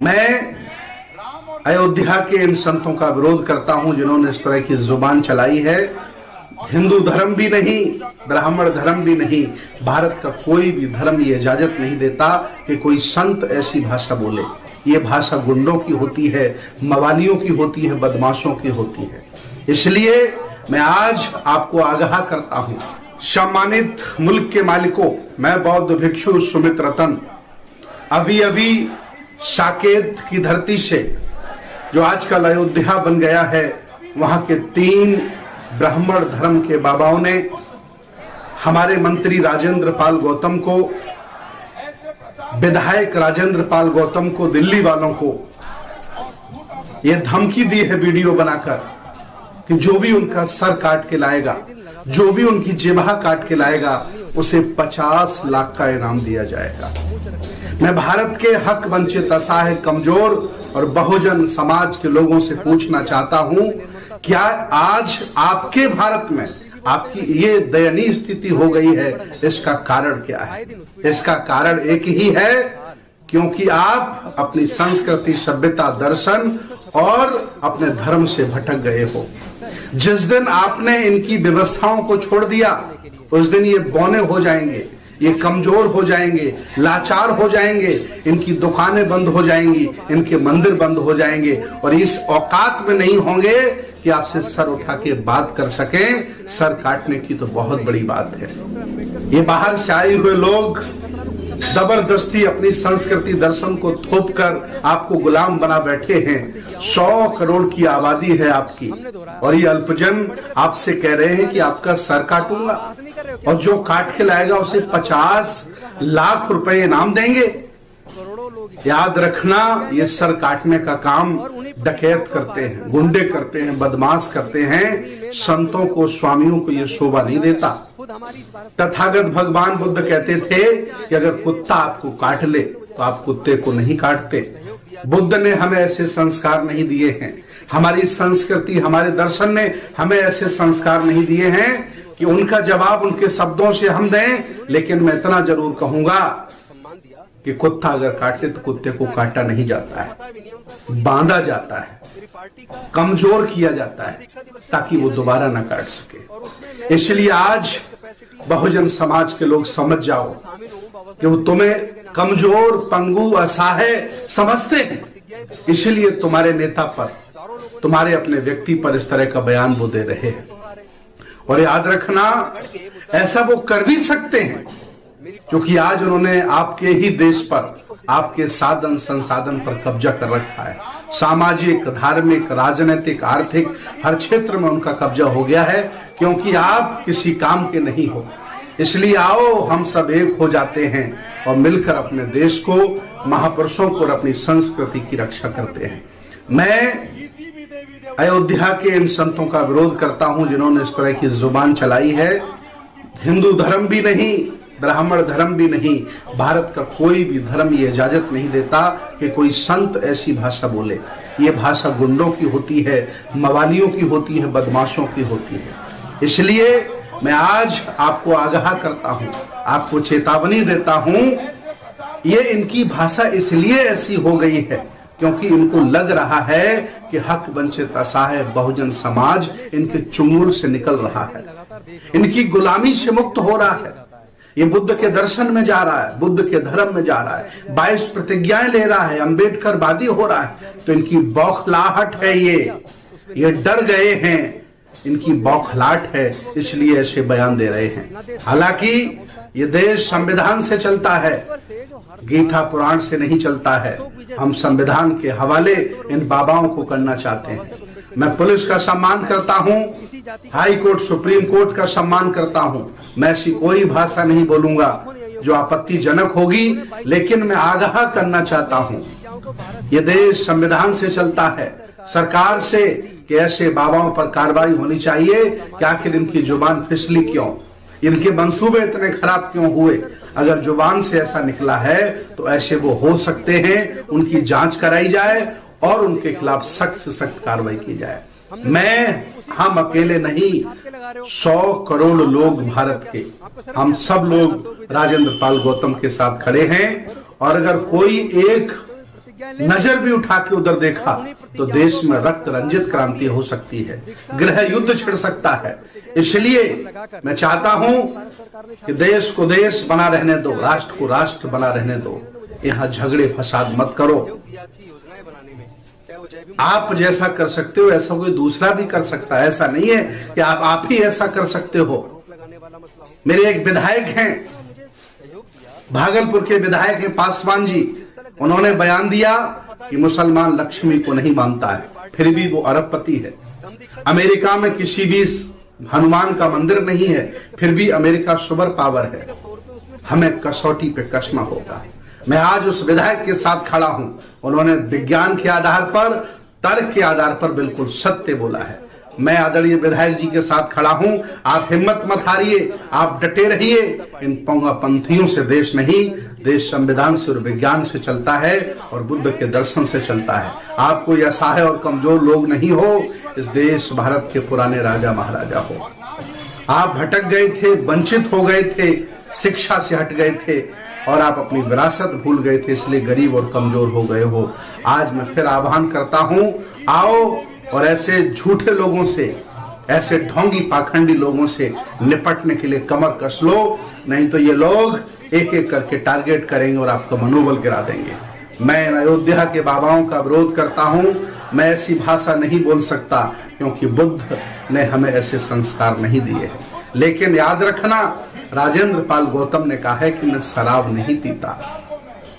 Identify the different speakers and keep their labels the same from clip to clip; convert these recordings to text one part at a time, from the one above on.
Speaker 1: मैं अयोध्या के इन संतों का विरोध करता हूं जिन्होंने इस तरह की जुबान चलाई है। हिंदू धर्म भी नहीं, ब्राह्मण धर्म भी नहीं, भारत का कोई भी धर्म ये इजाजत नहीं देता कि कोई संत ऐसी भाषा बोले। ये भाषा गुंडों की होती है, मवालियों की होती है, बदमाशों की होती है। इसलिए मैं आज आपको आगाह करता हूं, सम्मानित मुल्क के मालिकों, मैं बौद्ध भिक्षु सुमित रतन अभी अभी साकेत की धरती से जो आजकल अयोध्या बन गया है, वहां के 3 ब्राह्मण धर्म के बाबाओं ने हमारे मंत्री राजेंद्र पाल गौतम को, विधायक राजेंद्र पाल गौतम को, दिल्ली वालों को यह धमकी दी है वीडियो बनाकर कि जो भी उनका सर काट के लाएगा, जो भी उनकी जिह्वा काट के लाएगा, उसे 50 लाख का इनाम दिया जाएगा। मैं भारत के हक वंचित, असहाय, कमजोर और बहुजन समाज के लोगों से पूछना चाहता हूं, क्या आज आपके भारत में आपकी ये दयनीय स्थिति हो गई है? इसका कारण क्या है? इसका कारण एक ही है, क्योंकि आप अपनी संस्कृति, सभ्यता, दर्शन और अपने धर्म से भटक गए हो। जिस दिन आपने इनकी व्यवस्थाओं को छोड़ दिया, उस दिन ये बौने हो जाएंगे, ये कमजोर हो जाएंगे, लाचार हो जाएंगे, इनकी दुकानें बंद हो जाएंगी, इनके मंदिर बंद हो जाएंगे और इस औकात में नहीं होंगे कि आपसे सर उठा के बात कर सकें। सर काटने की तो बहुत बड़ी बात है। ये बाहर से आए हुए लोग जबरदस्ती अपनी संस्कृति, दर्शन को थोप कर आपको गुलाम बना बैठे हैं। 100 करोड़ की आबादी है आपकी और ये अल्पजन आपसे कह रहे हैं कि आपका सर काटूंगा और जो काट के लाएगा उसे 50 लाख रुपए इनाम देंगे। याद रखना, ये सर काटने का काम डकैत करते हैं, गुंडे करते हैं, बदमाश करते हैं। संतों को, स्वामियों को ये शोभा नहीं देता। तथागत भगवान बुद्ध कहते थे कि अगर कुत्ता आपको काट ले तो आप कुत्ते को नहीं काटते। बुद्ध ने हमें ऐसे संस्कार नहीं दिए हैं, हमारी संस्कृति, हमारे दर्शन ने हमें ऐसे संस्कार नहीं दिए हैं कि उनका जवाब उनके शब्दों से हम दें। लेकिन मैं इतना जरूर कहूंगा कि कुत्ता अगर काटे तो कुत्ते को काटा नहीं जाता है, बांधा जाता है, कमजोर किया जाता है ताकि वो दोबारा ना काट सके। इसलिए आज बहुजन समाज के लोग समझ जाओ कि वो तुम्हें कमजोर, पंगु, असहाय समझते हैं। इसलिए तुम्हारे नेता पर, तुम्हारे अपने व्यक्ति पर इस तरह का बयान वो दे रहे हैं। और याद रखना, ऐसा वो कर भी सकते हैं क्योंकि आज उन्होंने आपके ही देश पर, आपके साधन संसाधन पर कब्जा कर रखा है। सामाजिक, धार्मिक, राजनीतिक, आर्थिक हर क्षेत्र में उनका कब्जा हो गया है क्योंकि आप किसी काम के नहीं हो। इसलिए आओ हम सब एक हो जाते हैं और मिलकर अपने देश को, महापुरुषों को और अपनी संस्कृति की रक्षा करते हैं। मैं अयोध्या के इन संतों का विरोध करता हूं जिन्होंने इस तरह की जुबान चलाई है। हिंदू धर्म भी नहीं, ब्राह्मण धर्म भी नहीं, भारत का कोई भी धर्म ये इजाजत नहीं देता कि कोई संत ऐसी भाषा बोले। ये भाषा गुंडों की होती है, मवालियों की होती है, बदमाशों की होती है। इसलिए मैं आज आपको आगाह करता हूं, आपको चेतावनी देता हूं, ये इनकी भाषा इसलिए ऐसी हो गई है क्योंकि इनको लग रहा है कि हक वंचित, असहाय, बहुजन समाज इनके चुंगल से निकल रहा है, इनकी गुलामी से मुक्त हो रहा है। ये बुद्ध के दर्शन में जा रहा है, बुद्ध के धर्म में जा रहा है, 22 प्रतिज्ञाएं ले रहा है, अम्बेडकरवादी हो रहा है। तो इनकी बौखलाहट है, ये डर गए हैं, इनकी बौखलाहट है, इसलिए ऐसे बयान दे रहे हैं। हालांकि ये देश संविधान से चलता है, गीता पुराण से नहीं चलता है। हम संविधान के हवाले इन बाबाओं को करना चाहते हैं। मैं पुलिस का सम्मान करता हूं, हाई कोर्ट, सुप्रीम कोर्ट का सम्मान करता हूं। मैं ऐसी कोई भाषा नहीं बोलूंगा जो आपत्तिजनक होगी, लेकिन मैं आगाह करना चाहता हूं, ये देश संविधान से चलता है, सरकार से, कि ऐसे बाबाओं पर कार्रवाई होनी चाहिए कि आखिर इनकी जुबान फिसली क्यों, इनके मंसूबे इतने खराब क्यों हुए। अगर जुबान से ऐसा निकला है तो ऐसे वो हो सकते हैं, उनकी जांच कराई जाए और उनके खिलाफ सख्त से सख्त कार्रवाई की जाए। हम अकेले नहीं, 100 करोड़ लोग भारत के, हम सब लोग राजेंद्र पाल गौतम के साथ खड़े हैं। और अगर कोई एक नजर भी उठा के उधर देखा तो देश में रक्त रंजित क्रांति हो सकती है, गृह युद्ध छिड़ सकता है। इसलिए मैं चाहता हूं कि देश को देश बना रहने दो, राष्ट्र को राष्ट्र बना रहने दो, यहाँ झगड़े फसाद मत करो। आप जैसा कर सकते हो ऐसा कोई दूसरा भी कर सकता है, ऐसा नहीं है कि आप ही ऐसा कर सकते हो। मेरे एक विधायक हैं, भागलपुर के विधायक हैं पासवान जी, उन्होंने बयान दिया कि मुसलमान लक्ष्मी को नहीं मानता है, फिर भी वो अरबपति है। अमेरिका में किसी भी हनुमान का मंदिर नहीं है, फिर भी अमेरिका सुपर पावर है। हमें कसौटी पे कसना होगा। मैं आज उस विधायक के साथ खड़ा हूं, उन्होंने विज्ञान के आधार पर, तर्क के आधार पर बिल्कुल सत्य बोला है। मैं आदरणीय विधायक जी के साथ खड़ा हूं। आप हिम्मत मत हारिए, आप डटे रहिए। इन पंथियों से देश नहीं, देश संविधान से और विज्ञान से चलता है और बुद्ध के दर्शन से चलता है। आप कोई असहाय और कमजोर लोग नहीं हो, इस देश भारत के पुराने राजा महाराजा हो। आप भटक गए थे, वंचित हो गए थे, शिक्षा से हट गए थे और आप अपनी विरासत भूल गए थे, इसलिए गरीब और कमजोर हो गए हो। आज मैं फिर आह्वान करता हूं, आओ और ऐसे झूठे लोगों से, ऐसे ढोंगी पाखंडी लोगों से निपटने के लिए कमर कस लो, नहीं तो ये लोग एक एक करके टारगेट करेंगे और आपका मनोबल गिरा देंगे। मैं अयोध्या के बाबाओं का विरोध करता हूं। मैं ऐसी भाषा नहीं बोल सकता क्योंकि बुद्ध ने हमें ऐसे संस्कार नहीं दिए। लेकिन याद रखना, राजेंद्र पाल गौतम ने कहा है कि मैं शराब नहीं पीता,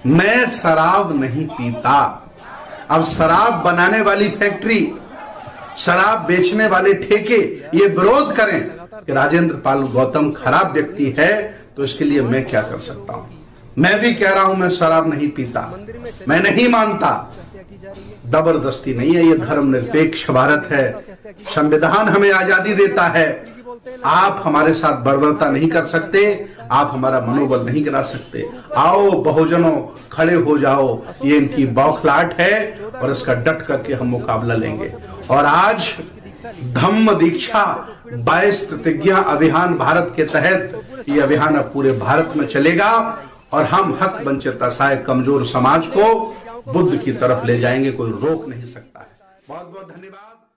Speaker 1: मैं शराब नहीं पीता। अब शराब बनाने वाली फैक्ट्री, शराब बेचने वाले ठेके ये विरोध करें कि राजेंद्र पाल गौतम खराब व्यक्ति है, तो इसके लिए मैं क्या कर सकता हूं। मैं भी कह रहा हूं मैं शराब नहीं पीता, मैं नहीं मानता। जबरदस्ती नहीं है, ये धर्मनिरपेक्ष भारत है, संविधान हमें आजादी देता है। आप हमारे साथ बर्बरता नहीं कर सकते, आप हमारा मनोबल नहीं गिरा सकते। आओ बहुजनों, खड़े हो जाओ, ये इनकी बौखलाहट है और इसका डट करके हम मुकाबला लेंगे। और आज धम्म दीक्षा 22 प्रतिज्ञा अभियान भारत के तहत ये अभियान अब पूरे भारत में चलेगा और हम हक वंचित असहाय कमजोर समाज को बुद्ध की तरफ ले जाएंगे, कोई रोक नहीं सकता है। बहुत बहुत धन्यवाद।